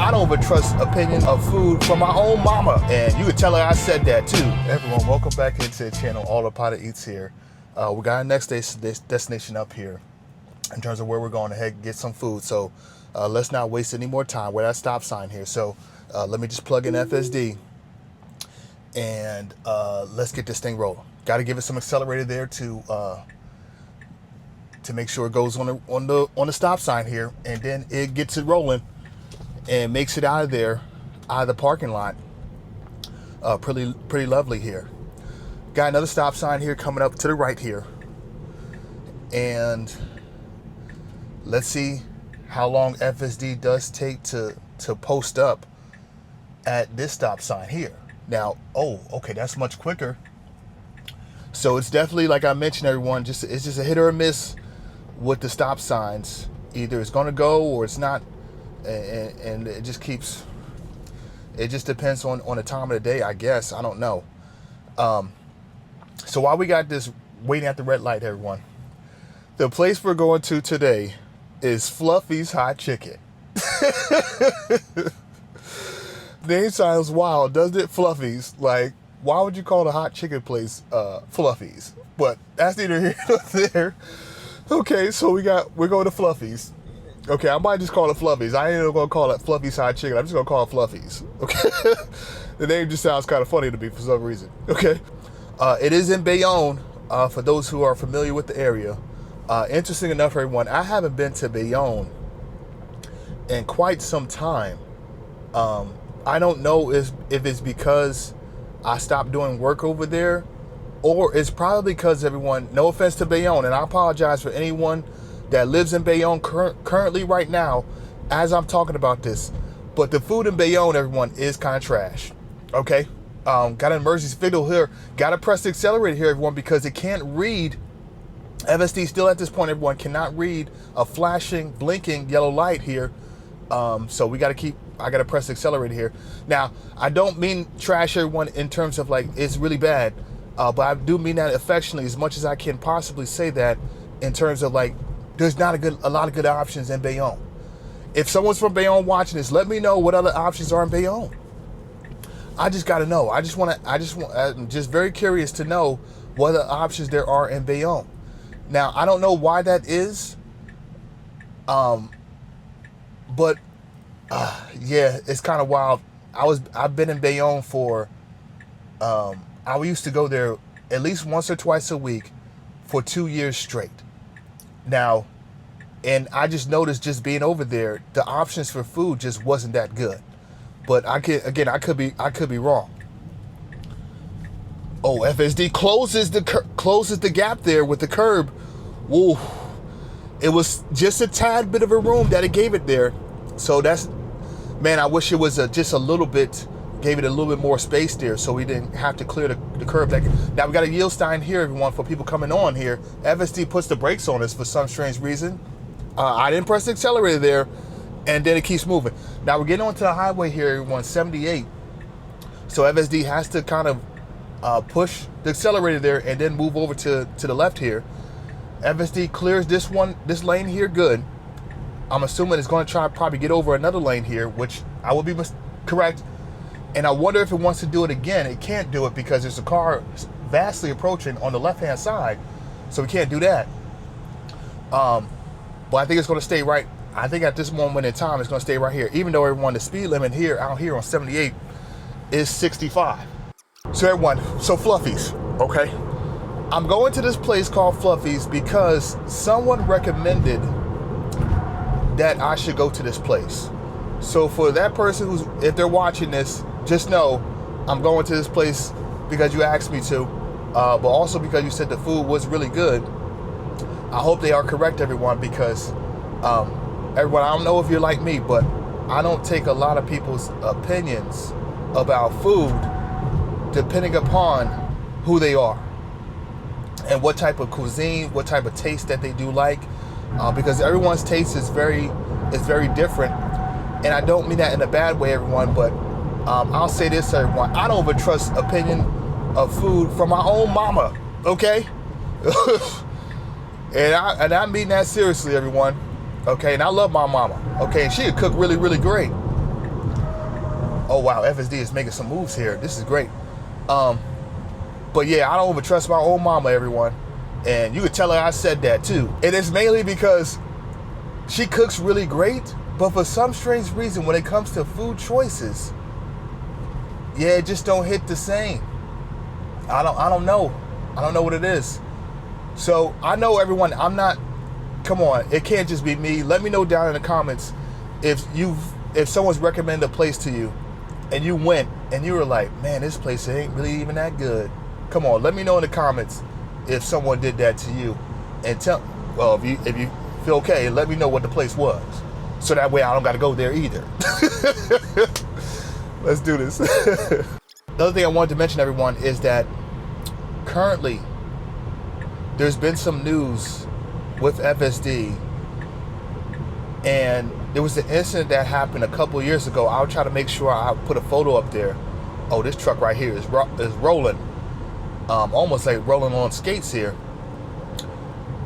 I don't even trust opinion of food from my own mama. And you can tell her I said that too. Everyone, welcome back into the channel. Autopilot Eats here. We got our next destination up here in terms of where we're going to head get some food. So let's not waste any more time. We're at that stop sign here. So let me just plug in FSD and let's get this thing rolling. Got to give it some accelerator there to make sure it goes on the stop sign here, and then it gets it rolling and makes it out of there, out of the parking lot. Pretty lovely here. Got another stop sign here coming up to the right here, and let's see how long FSD does take to post up at this stop sign here. Now, oh, okay, that's much quicker. So it's definitely, like I mentioned, everyone, it's just a hit or a miss with the stop signs. Either it's gonna go or it's not, and it just depends on the time of the day, I guess. I don't know. So while we got this waiting at the red light, everyone, the place we're going to today is Fluffies Hot Chicken. Name sounds wild, doesn't it? Fluffies. Like, why would you call the hot chicken place Fluffies? But that's neither here nor there. Okay, so we're going to Fluffies. Okay, I might just call it Fluffies. I ain't even gonna call it Fluffies Hot Chicken. I'm just gonna call it Fluffies. Okay, the name just sounds kind of funny to me for some reason. Okay, it is in Bayonne. For those who are familiar with the area. Interesting enough, everyone, I haven't been to Bayonne in quite some time. I don't know if it's because I stopped doing work over there, or it's probably because, everyone, no offense to Bayonne, and I apologize for anyone that lives in Bayonne currently right now as I'm talking about this, but the food in Bayonne, everyone, is kind of trash. Okay, got an emergency signal here, gotta press the accelerator here, everyone, because it can't read. FSD still at this point, everyone, cannot read a flashing, blinking yellow light here. So I gotta press the accelerator here. Now, I don't mean trash, everyone, in terms of like it's really bad, but I do mean that affectionately, as much as I can possibly say that, in terms of like there's not a lot of good options in Bayonne. If someone's from Bayonne watching this, let me know what other options are in Bayonne. I just gotta know. I'm just very curious to know what other options there are in Bayonne. Now, I don't know why that is, but yeah, it's kind of wild. I've been in Bayonne for, I used to go there at least once or twice a week for 2 years straight. Now, and I just noticed, just being over there, the options for food just wasn't that good. But I could be wrong. Oh, FSD closes the gap there with the curb. Whoa, it was just a tad bit of a room that it gave it there. So that's, man, I wish it was just a little bit, gave it a little bit more space there, so we didn't have to clear the curb. Now we got a yield sign here, everyone, for people coming on here. FSD puts the brakes on us for some strange reason. I didn't press the accelerator there, and then it keeps moving. Now we're getting onto the highway here, everyone, 78. So FSD has to kind of push the accelerator there and then move over to the left here. FSD clears this lane here good. I'm assuming it's going to probably get over another lane here, which I will be correct. And I wonder if it wants to do it again. It can't do it because there's a car vastly approaching on the left-hand side, so we can't do that. But I think it's going to stay right. I think at this moment in time, it's going to stay right here, even though, everyone, the speed limit out here on 78 is 65. So everyone, Fluffies, okay? I'm going to this place called Fluffies because someone recommended that I should go to this place. So for that person if they're watching this, just know I'm going to this place because you asked me to, but also because you said the food was really good. I hope they are correct, everyone, because everyone, I don't know if you're like me, but I don't take a lot of people's opinions about food depending upon who they are and what type of cuisine, what type of taste that they do like, because everyone's taste is very different. And I don't mean that in a bad way, everyone, but I'll say this, everyone, I don't even trust opinion of food from my own mama, okay? and I mean that seriously, everyone, okay? And I love my mama, okay? And she could cook really, really great. oh wow, FSD is making some moves here. This is great. But yeah, I don't even trust my own mama, everyone. And you could tell her I said that too. And it's mainly because she cooks really great, but for some strange reason, when it comes to food choices, yeah, it just don't hit the same. I don't know. I don't know what it is. So I know, everyone, I'm not, come on, it can't just be me. Let me know down in the comments if someone's recommended a place to you and you went and you were like, man, this place ain't really even that good. Come on, let me know in the comments if someone did that to you, and well, if you feel okay, let me know what the place was, so that way I don't got to go there either. Let's do this. The other thing I wanted to mention, everyone, is that currently there's been some news with FSD, and there was an incident that happened a couple years ago. I'll try to make sure I put a photo up there. Oh, this truck right here is rolling. Almost like rolling on skates here.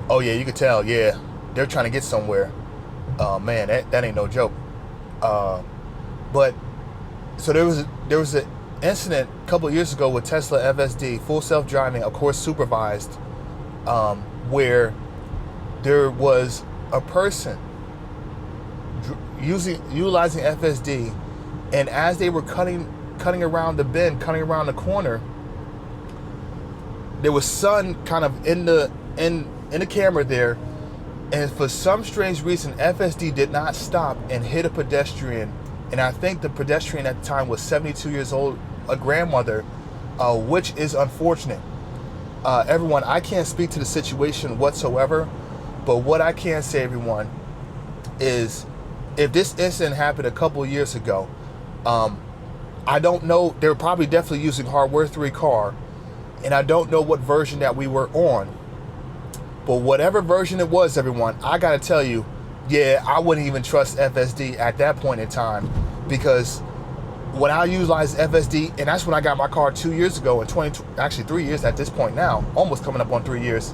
Oh yeah, you can tell. Yeah, they're trying to get somewhere. Man, that ain't no joke. But so there was an incident a couple years ago with Tesla FSD, full self-driving, of course supervised, where there was a person utilizing FSD, and as they were cutting around the bend, cutting around the corner, there was sun kind of in the camera there, and for some strange reason FSD did not stop and hit a pedestrian, and I think the pedestrian at the time was 72 years old, a grandmother, which is unfortunate. Everyone, I can't speak to the situation whatsoever, but what I can say, everyone, is if this incident happened a couple years ago, I don't know, they were probably definitely using hardware 3 car, and I don't know what version that we were on, but whatever version it was, everyone, I gotta tell you, yeah, I wouldn't even trust FSD at that point in time, because when I utilized FSD, and that's when I got my car 2 years ago, in actually 3 years at this point now, almost coming up on 3 years,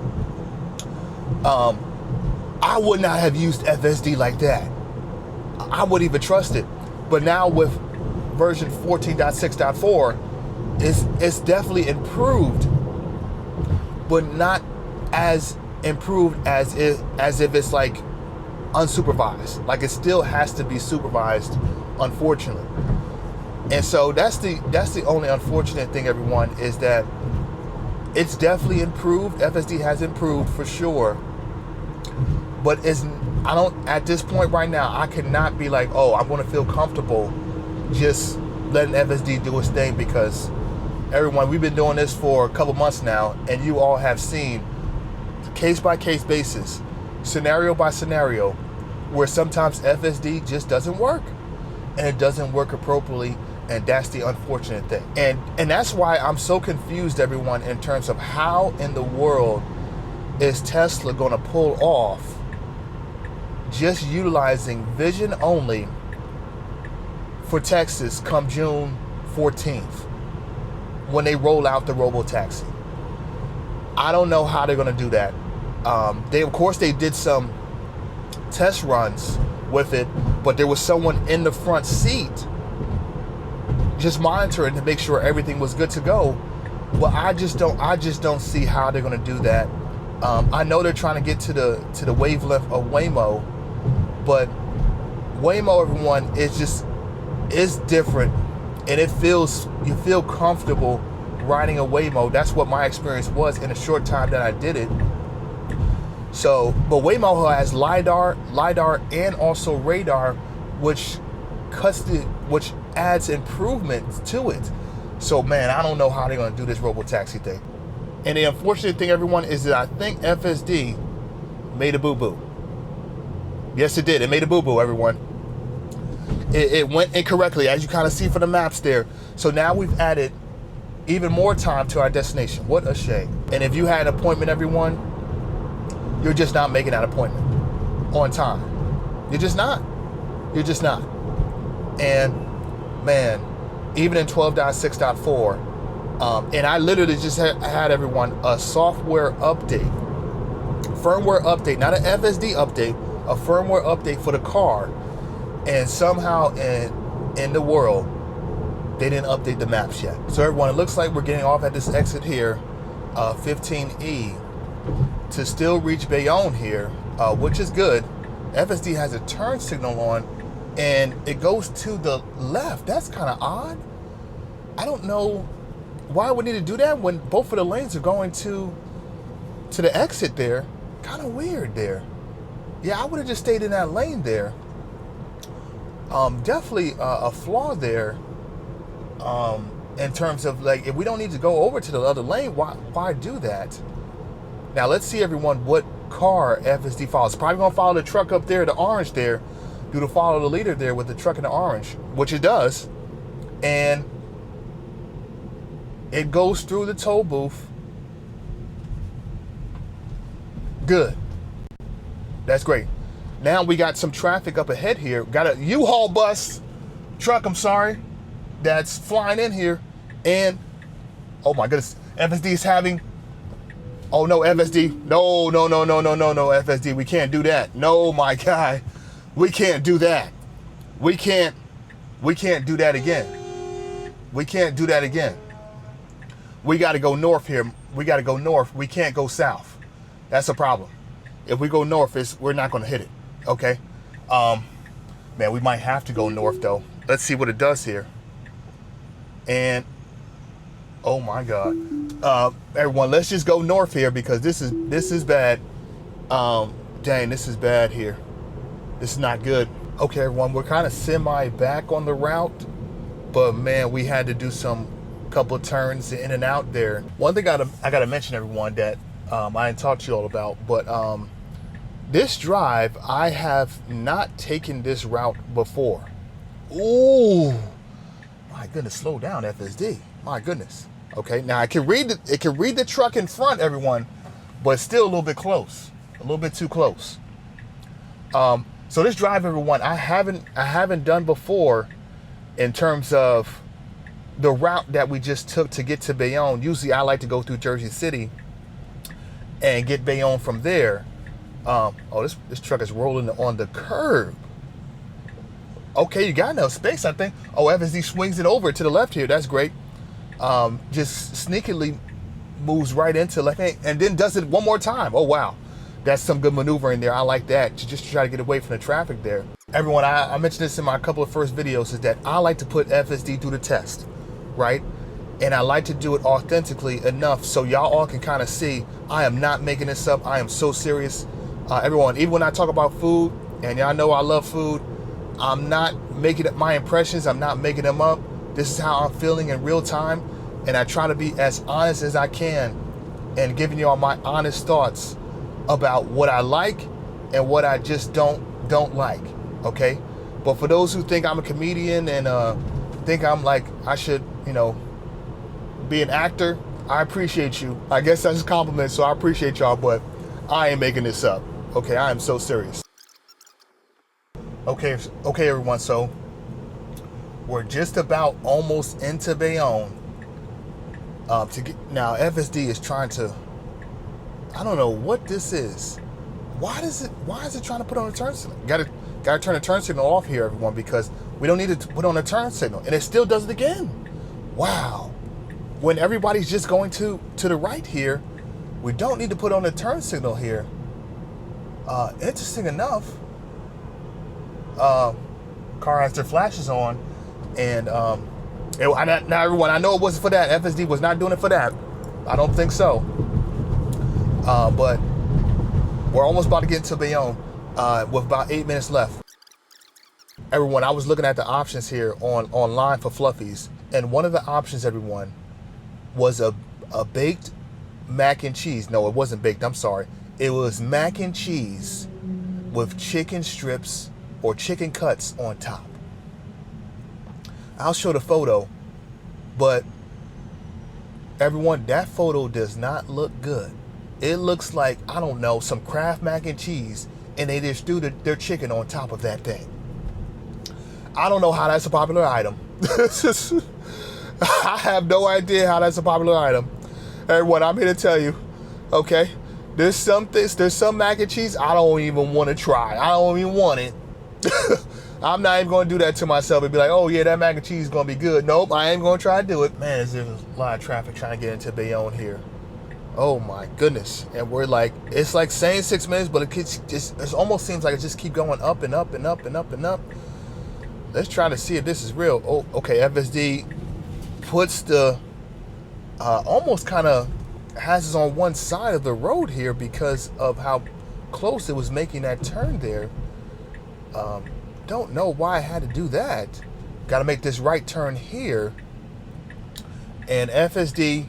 I would not have used FSD like that. I wouldn't even trust it. But now with version 14.6.4, it's definitely improved, but not as improved as if it's like unsupervised. Like, it still has to be supervised, unfortunately. And so that's the only unfortunate thing, everyone, is that it's definitely improved. FSD has improved for sure, but at this point right now, I cannot be like, oh, I'm going to feel comfortable just letting FSD do its thing, because everyone, we've been doing this for a couple months now, and you all have seen case by case basis, scenario by scenario, where sometimes FSD just doesn't work, and it doesn't work appropriately, and that's the unfortunate thing. And that's why I'm so confused, everyone, in terms of how in the world is Tesla going to pull off just utilizing vision only for Texas come June 14th when they roll out the Robotaxi. I don't know how they're going to do that. Of course they did some test runs with it, but there was someone in the front seat just monitoring to make sure everything was good to go. But I just don't see how they're going to do that. I know they're trying to get to the wavelength of Waymo, but Waymo, everyone, is different, and you feel comfortable riding a Waymo. That's what my experience was in a short time that I did it. So, but Waymo has LiDAR, and also radar, which adds improvements to it. So, man, I don't know how they're going to do this Robotaxi thing. And the unfortunate thing, everyone, is that I think FSD made a boo-boo. Yes, it did. It made a boo-boo, everyone. It went incorrectly, as you kind of see from the maps there. So now we've added even more time to our destination. What a shame. And if you had an appointment, everyone, you're just not making that appointment on time. You're just not. You're just not. And, man, even in 12.6.4, and I literally just had everyone a software update, firmware update, not an FSD update, a firmware update for the car, and somehow in the world, They didn't update the maps yet. So everyone, it looks like we're getting off at this exit here, 15E, to still reach Bayonne here, which is good. FSD has a turn signal on, and it goes to the left. That's kind of odd. I don't know why we need to do that when both of the lanes are going to the exit there. Kind of weird there. Yeah, I would have just stayed in that lane there. Definitely a flaw there. In terms of, like, if we don't need to go over to the other lane, why do that? Now let's see, everyone, what car FSD follows. Probably gonna follow the truck up there, the orange there. Do to follow the leader there with the truck in the orange, which it does, and it goes through the toll booth. Good. That's great. Now we got some traffic up ahead here. Got a U-Haul bus, truck, I'm sorry, that's flying in here. And, oh my goodness, FSD is having, oh no, FSD, no, FSD, we can't do that. No, my guy, we can't do that. We can't do that again. We can't do that again. We got to go north here. We got to go north. We can't go south. That's a problem. If we go north, we're not going to hit it. Okay. Man, we might have to go north though. Let's see what it does here. And oh my God, everyone, let's just go north here because this is bad. Dang, this is bad here. This is not good. Okay, everyone, we're kind of semi back on the route, but man, we had to do some couple of turns in and out there. One thing I gotta mention, everyone, that I didn't talk to you all about, but this drive, I have not taken this route before. Ooh, my goodness, slow down, FSD. My goodness. Okay, now it can read the truck in front, everyone, but still a little bit close, a little bit too close. So this drive, everyone, I haven't done before in terms of the route that we just took to get to Bayonne. Usually I like to go through Jersey City and get Bayonne from there. Oh, this truck is rolling on the curb. Okay, you got enough space, I think. Oh, FSD swings it over to the left here. That's great. Just sneakily moves right into left hand and then does it one more time. Oh, wow. That's some good maneuvering there. I like that, to just try to get away from the traffic there. Everyone, I mentioned this in my couple of first videos, is that I like to put FSD through the test, right? And I like to do it authentically enough so y'all all can kind of see I am not making this up. I am so serious. Everyone, even when I talk about food, and y'all know I love food, I'm not making up my impressions. I'm not making them up. This is how I'm feeling in real time. And I try to be as honest as I can and giving y'all my honest thoughts about what I like and what I just don't like, okay? But for those who think I'm a comedian and think I'm like, I should, be an actor, I appreciate you. I guess that's a compliment, so I appreciate y'all, but I ain't making this up, okay? I am so serious. Okay, everyone, so we're just about almost into Bayonne. Now, FSD is trying to, I don't know what this is. Why is it trying to put on a turn signal? Gotta turn the turn signal off here, everyone, because we don't need to put on a turn signal. And it still does it again. Wow. When everybody's just going to the right here, we don't need to put on a turn signal here. Interesting enough, car has their flashes on, and now everyone, I know it wasn't for that. FSD was not doing it for that. I don't think so. But we're almost about to get into Bayonne with about 8 minutes left. Everyone, I was looking at the options here online for Fluffies, and one of the options, everyone, was a baked mac and cheese. No, it wasn't baked, I'm sorry. It was mac and cheese with chicken strips or chicken cuts on top. I'll show the photo, but everyone, that photo does not look good. It looks like, I don't know, some Kraft mac and cheese, and they just threw their chicken on top of that thing. I don't know how that's a popular item. I have no idea how that's a popular item. Everyone, I'm here to tell you, okay? There's some mac and cheese I don't even want to try. I don't even want it. I'm not even going to do that to myself and be like, oh yeah, that mac and cheese is going to be good. Nope, I ain't going to try to do it. Man, there's a lot of traffic trying to get into Bayonne here. Oh my goodness. And we're like, it's like saying 6 minutes, but it almost seems like it just keep going up and up and up and up and up. Let's try to see if this is real. Oh, okay, FSD puts the, almost kind of has us on one side of the road here because of how close it was making that turn there. Don't know why I had to do that. Got to make this right turn here. And FSD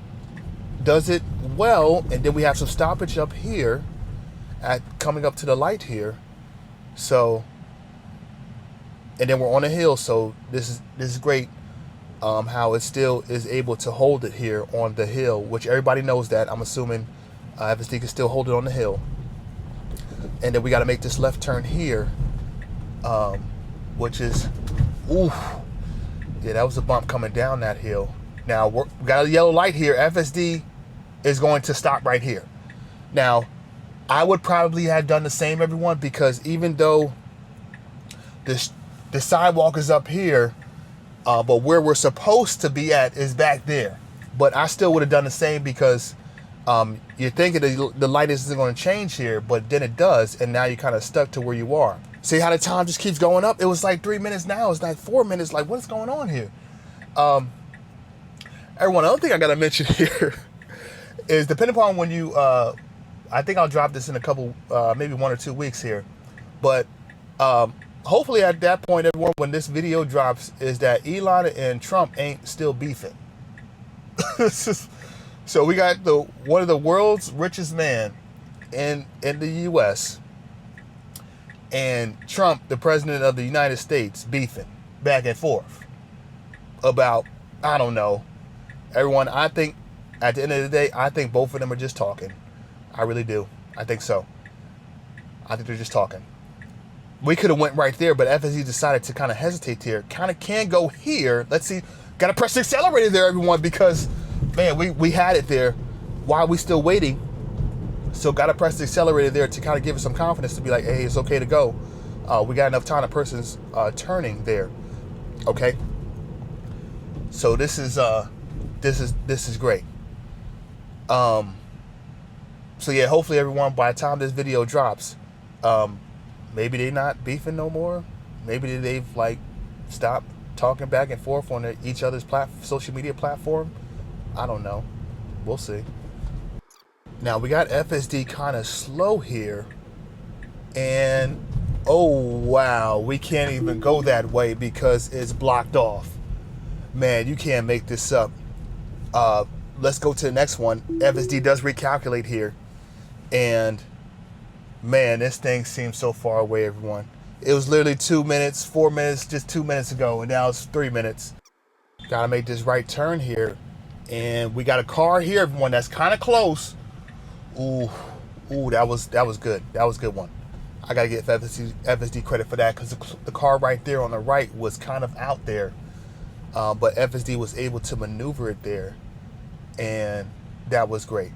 does it well, and then we have some stoppage up here at coming up to the light here. So, and then we're on a hill, so this is great. How it still is able to hold it here on the hill, which everybody knows that. I'm assuming FSD can still hold it on the hill. And then we got to make this left turn here, which is, oof, yeah, that was a bump coming down that hill. Now we got a yellow light here. FSD is going to stop right here. Now, I would probably have done the same, everyone, because even though the sidewalk is up here, but where we're supposed to be at is back there. But I still would have done the same because you're thinking the light isn't going to change here, but then it does, and now you're kind of stuck to where you are. See how the time just keeps going up? It was like 3 minutes now. It's like 4 minutes. Like, what's going on here? Everyone, the other thing I got to mention here is depending upon when you, I think I'll drop this in a couple, maybe 1 or 2 weeks here. But hopefully at that point, everyone, when this video drops, is that Elon and Trump ain't still beefing. So we got one of the world's richest man in the U.S. and Trump, the president of the United States, beefing back and forth about, I don't know. Everyone, I think at the end of the day, I think both of them are just talking. I really do. I think so. I think they're just talking. We could have went right there, but FSD decided to kind of hesitate here. Kind of can go here. Let's see. Got to press the accelerator there, everyone, because, man, we had it there while we still waiting. So got to press the accelerator there to kind of give us some confidence to be like, hey, it's okay to go. We got enough time. The person's turning there. Okay. So this is great. So yeah, hopefully everyone, by the time this video drops, maybe they're not beefing no more. Maybe they've like stopped talking back and forth on each other's social media platform. I don't know. We'll see. Now we got FSD kind of slow here, and oh wow, we can't even go that way because it's blocked off. Man, you can't make this up. Let's go to the next one. FSD does recalculate here, and man, this thing seems so far away, everyone. It was literally 2 minutes, 4 minutes, just 2 minutes ago, and now it's 3 minutes. Gotta make this right turn here, and we got a car here, everyone, that's kind of close. Ooh, that was good. That was a good one. I gotta get FSD credit for that because the car right there on the right was kind of out there, but FSD was able to maneuver it there, and that was great.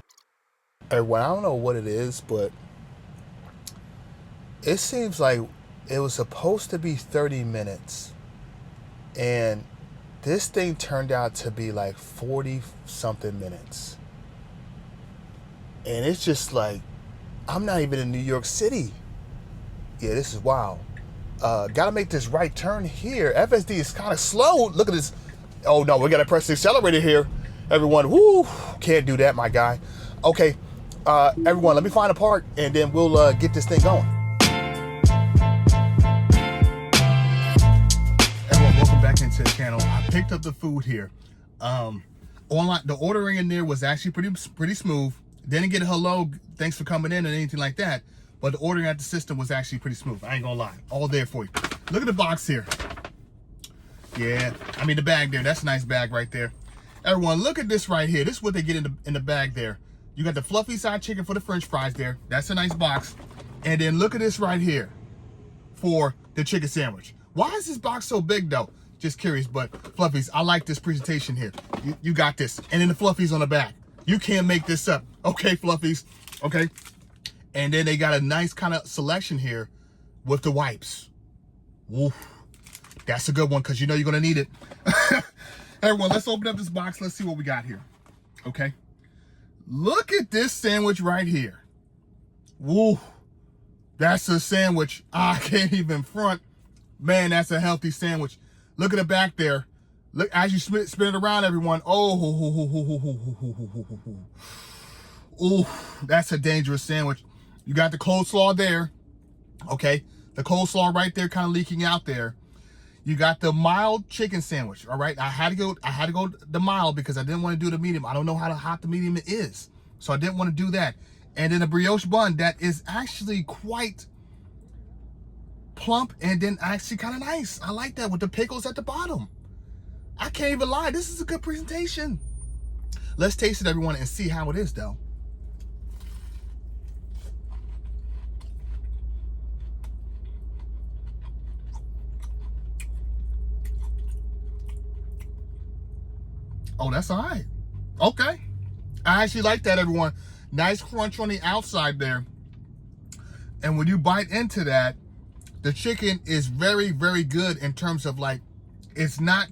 Everyone, I don't know what it is, but it seems like it was supposed to be 30 minutes, and this thing turned out to be like 40 something minutes. And it's just like, I'm not even in New York City. Yeah, this is wild. Gotta make this right turn here. FSD is kind of slow. Look at this. Oh no, we gotta press the accelerator here. Everyone, woo, can't do that, my guy. Okay, everyone, let me find a park and then we'll get this thing going. Everyone, welcome back into the channel. I picked up the food here. Online, the ordering in there was actually pretty smooth. Didn't get a hello, thanks for coming in, and anything like that. But the ordering at the system was actually pretty smooth. I ain't gonna lie. All there for you. Look at the box here. Yeah, I mean the bag there. That's a nice bag right there. Everyone, look at this right here. This is what they get in the bag there. You got the fluffy side chicken for the French fries there. That's a nice box. And then look at this right here for the chicken sandwich. Why is this box so big though? Just curious, but Fluffies, I like this presentation here. You got this. And then the Fluffies on the back. You can't make this up. Okay, Fluffies. Okay. And then they got a nice kind of selection here with the wipes. Woof. That's a good one because you know you're going to need it. Everyone, let's open up this box. Let's see what we got here. Okay. Look at this sandwich right here. Woo. That's a sandwich. I can't even front. Man, that's a healthy sandwich. Look at the back there. Look, as you spin it around, everyone. Oh, that's a dangerous sandwich. You got the coleslaw there. Okay. The coleslaw right there kind of leaking out there. You got the mild chicken sandwich. All right. I had to go the mild because I didn't want to do the medium. I don't know how hot the medium is. So I didn't want to do that. And then a brioche bun that is actually quite plump and then actually kind of nice. I like that with the pickles at the bottom. I can't even lie. This is a good presentation. Let's taste it, everyone, and see how it is, though. Oh, that's all right. Okay. I actually like that, everyone. Nice crunch on the outside there. And when you bite into that, the chicken is very, very good in terms of like, it's not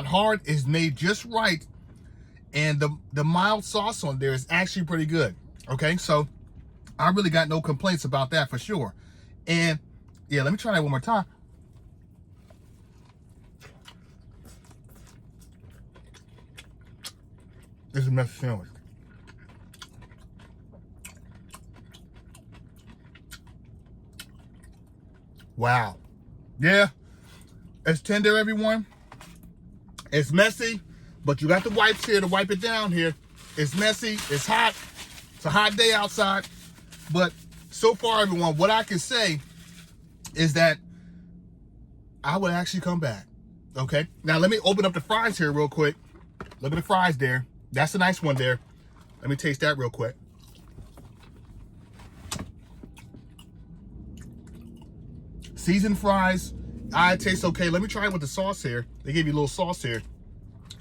hard. It's made just right. And the mild sauce on there is actually pretty good. Okay, so I really got no complaints about that for sure. And yeah, let me try that one more time. This is a messy sandwich. Wow. Yeah. It's tender, everyone. It's messy, but you got the wipes here to wipe it down here. It's messy. It's hot. It's a hot day outside. But so far, everyone, what I can say is that I would actually come back. Okay? Now, let me open up the fries here real quick. Look at the fries there. That's a nice one there. Let me taste that real quick. Seasoned fries, it tastes okay. Let me try it with the sauce here. They gave you a little sauce here.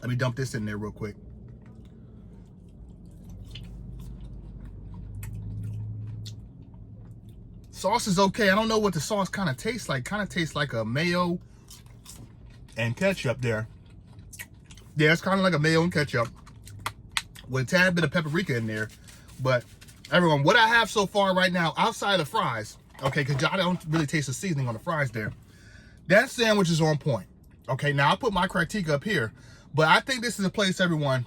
Let me dump this in there real quick. Sauce is okay. I don't know what the sauce kind of tastes like. Kind of tastes like a mayo and ketchup there. Yeah, it's kind of like a mayo and ketchup with a tad bit of paprika in there. But everyone, what I have so far right now, outside of fries, okay, because I don't really taste the seasoning on the fries there. That sandwich is on point. Okay, now I'll put my critique up here. But I think this is a place, everyone,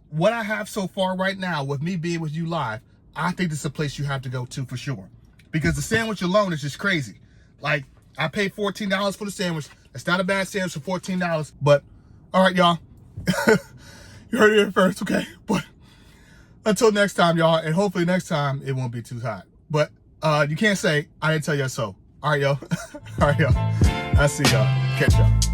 what I have so far right now with me being with you live, I think this is a place you have to go to for sure. Because the sandwich alone is just crazy. Like, I paid $14 for the sandwich. It's not a bad sandwich for $14. But, all right, y'all. You heard it here first, okay? But until next time, y'all. And hopefully next time it won't be too hot. But you can't say I didn't tell you so. All right, y'all. All right, y'all. I'll see y'all. Catch y'all.